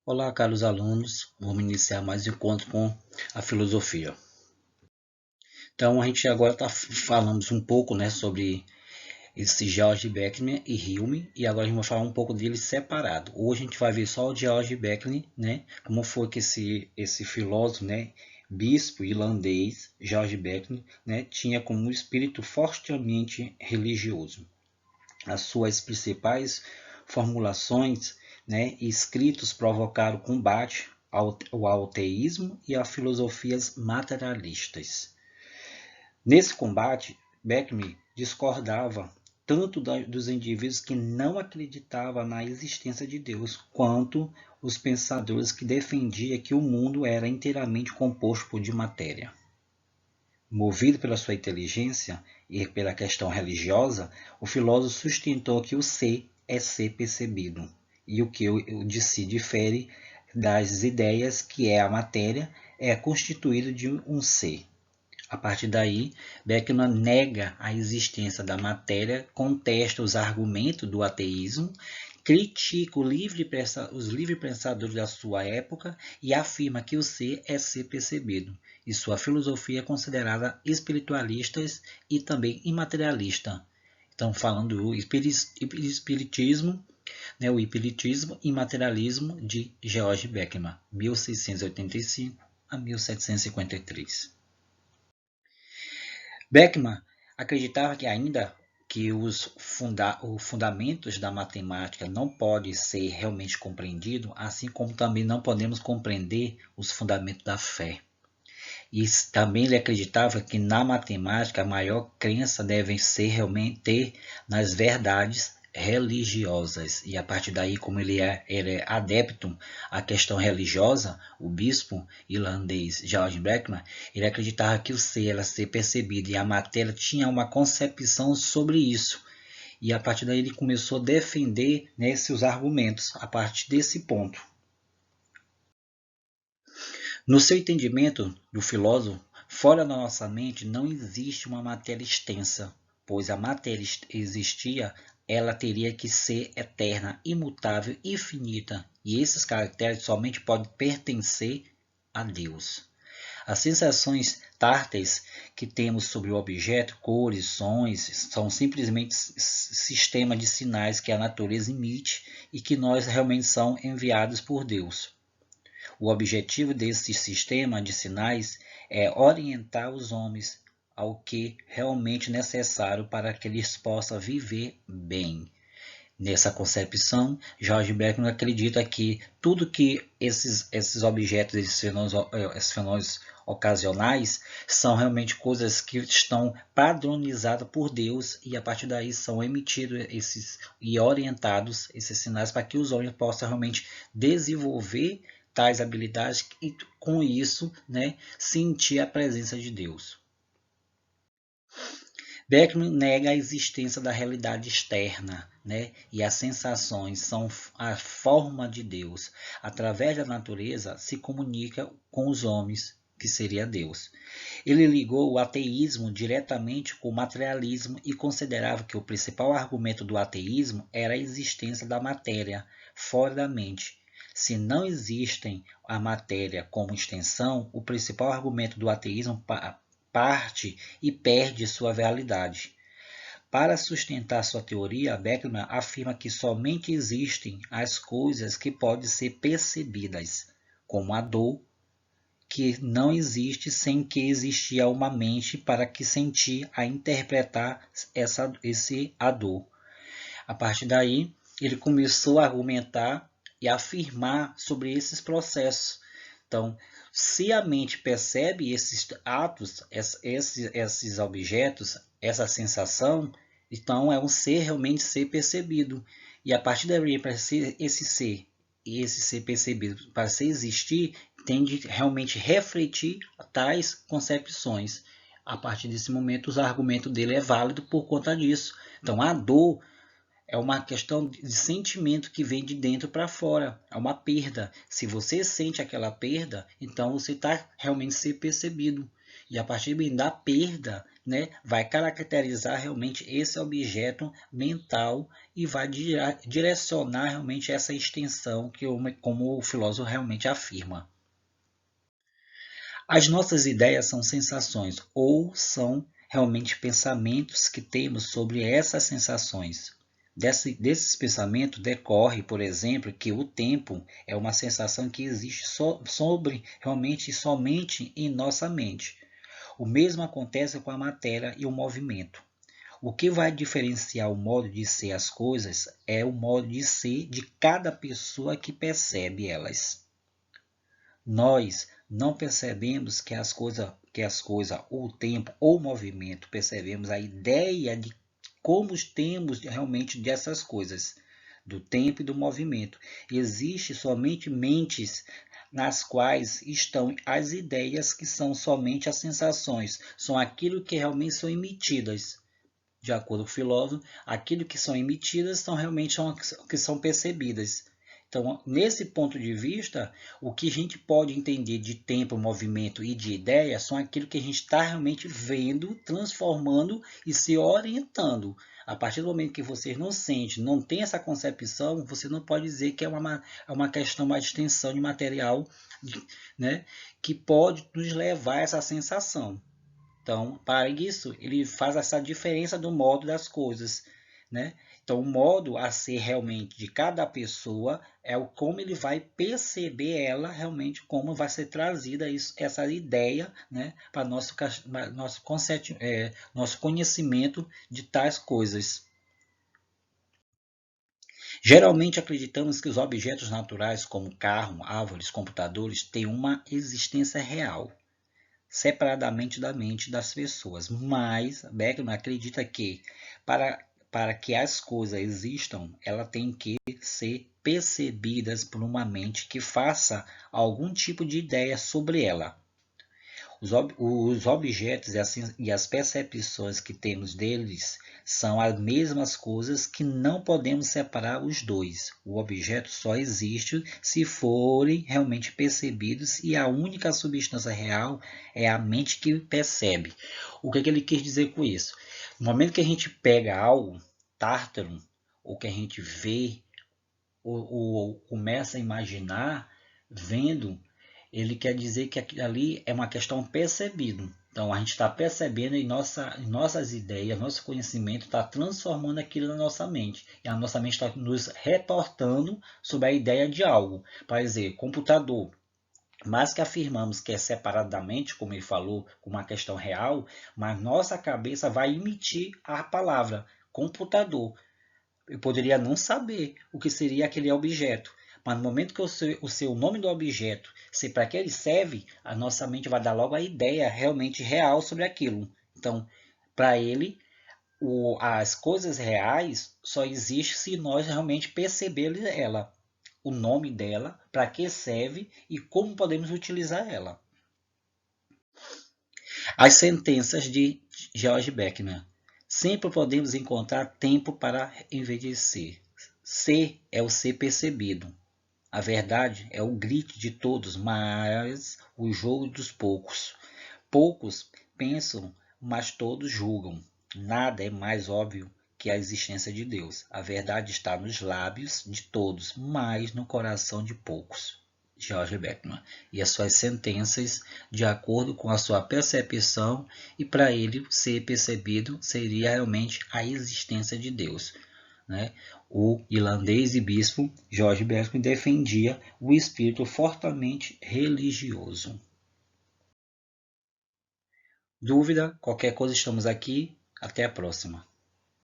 Olá, caros alunos. Vamos iniciar mais um encontro com a filosofia. Então, a gente agora falamos um pouco, né, sobre esse George Beckman e Hume, e agora a gente vai falar um pouco deles separado. Hoje a gente vai ver só o George Beckman, né, como foi que esse filósofo, né, bispo irlandês, George Beckman, né, tinha como espírito fortemente religioso. As suas principais formulações, né, e escritos provocaram combate ao ateísmo e a filosofias materialistas. Nesse combate, Beckman discordava tanto dos indivíduos que não acreditavam na existência de Deus, quanto os pensadores que defendiam que o mundo era inteiramente composto de matéria. Movido pela sua inteligência e pela questão religiosa, o filósofo sustentou que o ser é ser percebido, e o que o de si difere das ideias que é a matéria é constituído de um ser. A partir daí, Beckman nega a existência da matéria, contesta os argumentos do ateísmo, critica os livres pensadores da sua época e afirma que o ser é ser percebido, e sua filosofia é considerada espiritualista e também imaterialista. Então, falando do espiritismo, né, o espiritismo e materialismo de George Beckman, 1685 a 1753. Beckman acreditava que ainda que os fundamentos da matemática não podem ser realmente compreendidos, assim como também não podemos compreender os fundamentos da fé. E também ele acreditava que na matemática a maior crença deve ser realmente ter nas verdades religiosas. E a partir daí, como ele é adepto à questão religiosa, o bispo irlandês George Beckman, ele acreditava que o ser era ser percebido e a matéria tinha uma concepção sobre isso. E a partir daí ele começou a defender, né, seus argumentos a partir desse ponto. No seu entendimento do filósofo, fora da nossa mente não existe uma matéria extensa, pois a matéria existia, ela teria que ser eterna, imutável e finita, e esses caracteres somente podem pertencer a Deus. As sensações táteis que temos sobre o objeto, cores, sons, são simplesmente sistemas de sinais que a natureza emite e que nós realmente são enviados por Deus. O objetivo desse sistema de sinais é orientar os homens ao que realmente é necessário para que eles possam viver bem. Nessa concepção, George Beckman acredita que tudo que esses objetos, esses fenômenos ocasionais, são realmente coisas que estão padronizadas por Deus e a partir daí são emitidos e orientados esses sinais para que os homens possam realmente desenvolver tais habilidades e com isso, né, sentir a presença de Deus. Beckman nega a existência da realidade externa, né? E as sensações são a forma de Deus. Através da natureza se comunica com os homens, que seria Deus. Ele ligou o ateísmo diretamente com o materialismo e considerava que o principal argumento do ateísmo era a existência da matéria fora da mente. Se não existem a matéria como extensão, o principal argumento do ateísmo parte e perde sua validade. Para sustentar sua teoria, Beckman afirma que somente existem as coisas que podem ser percebidas, como a dor, que não existe sem que existia uma mente para que sentir a interpretar a dor. A partir daí, ele começou a argumentar e afirmar sobre esses processos. Então, se a mente percebe esses atos, esses objetos, essa sensação, então é um ser realmente ser percebido. E a partir daí, para ser esse ser e esse ser percebido, para ser existir, tem de realmente refletir tais concepções. A partir desse momento, o argumento dele é válido por conta disso. Então, a dor é uma questão de sentimento que vem de dentro para fora. É uma perda. Se você sente aquela perda, então você está realmente ser percebido. E a partir da perda, né, vai caracterizar realmente esse objeto mental e vai direcionar realmente essa extensão como o filósofo realmente afirma. As nossas ideias são sensações ou são realmente pensamentos que temos sobre essas sensações. Desses pensamentos decorre, por exemplo, que o tempo é uma sensação que existe sobre realmente somente em nossa mente. O mesmo acontece com a matéria e o movimento. O que vai diferenciar o modo de ser as coisas é o modo de ser de cada pessoa que percebe elas. Nós não percebemos que as coisas, ou o tempo, ou o movimento, percebemos a ideia de como temos realmente dessas coisas, do tempo e do movimento. Existe somente mentes nas quais estão as ideias que são somente as sensações, são aquilo que realmente são emitidas. De acordo com o filósofo, aquilo que são emitidas são realmente que são percebidas. Então, nesse ponto de vista, o que a gente pode entender de tempo, movimento e de ideia são aquilo que a gente está realmente vendo, transformando e se orientando. A partir do momento que você não sente, não tem essa concepção, você não pode dizer que é uma questão, uma extensão de material, né, que pode nos levar a essa sensação. Então, para isso, ele faz essa diferença do modo das coisas, né? Então, o modo a ser realmente de cada pessoa é o como ele vai perceber ela realmente, como vai ser trazida isso, essa ideia, né, para nosso conhecimento de tais coisas. Geralmente acreditamos que os objetos naturais, como carro, árvores, computadores, têm uma existência real, separadamente da mente das pessoas, mas Beckman acredita que para que as coisas existam, elas têm que ser percebidas por uma mente que faça algum tipo de ideia sobre ela. Os objetos e as percepções que temos deles são as mesmas coisas que não podemos separar os dois. O objeto só existe se forem realmente percebidos e a única substância real é a mente que percebe. O que ele quis dizer com isso? No momento que a gente pega algo tártaro, ou que a gente vê, ou começa a imaginar, vendo, ele quer dizer que aquilo ali é uma questão percebida. Então, a gente está percebendo e nossas ideias, nosso conhecimento está transformando aquilo na nossa mente. E a nossa mente está nos retortando sobre a ideia de algo. Por exemplo, computador. Mas que afirmamos que é separado da mente, como ele falou, com uma questão real, mas nossa cabeça vai emitir a palavra computador. Eu poderia não saber o que seria aquele objeto, mas no momento que eu sei o nome do objeto, sei para que ele serve, a nossa mente vai dar logo a ideia realmente real sobre aquilo. Então, para ele, as coisas reais só existem se nós realmente percebermos ela, o nome dela, para que serve e como podemos utilizar ela. As sentenças de George Beckman. Sempre podemos encontrar tempo para envelhecer. Ser é o ser percebido. A verdade é o grito de todos, mas o jogo dos poucos. Poucos pensam, mas todos julgam. Nada é mais óbvio que a existência de Deus. A verdade está nos lábios de todos, mas no coração de poucos. George Beckman. E as suas sentenças de acordo com a sua percepção, e para ele ser percebido seria realmente a existência de Deus. Né? O irlandês e bispo George Beckman defendia o espírito fortemente religioso. Dúvida? Qualquer coisa, estamos aqui. Até a próxima.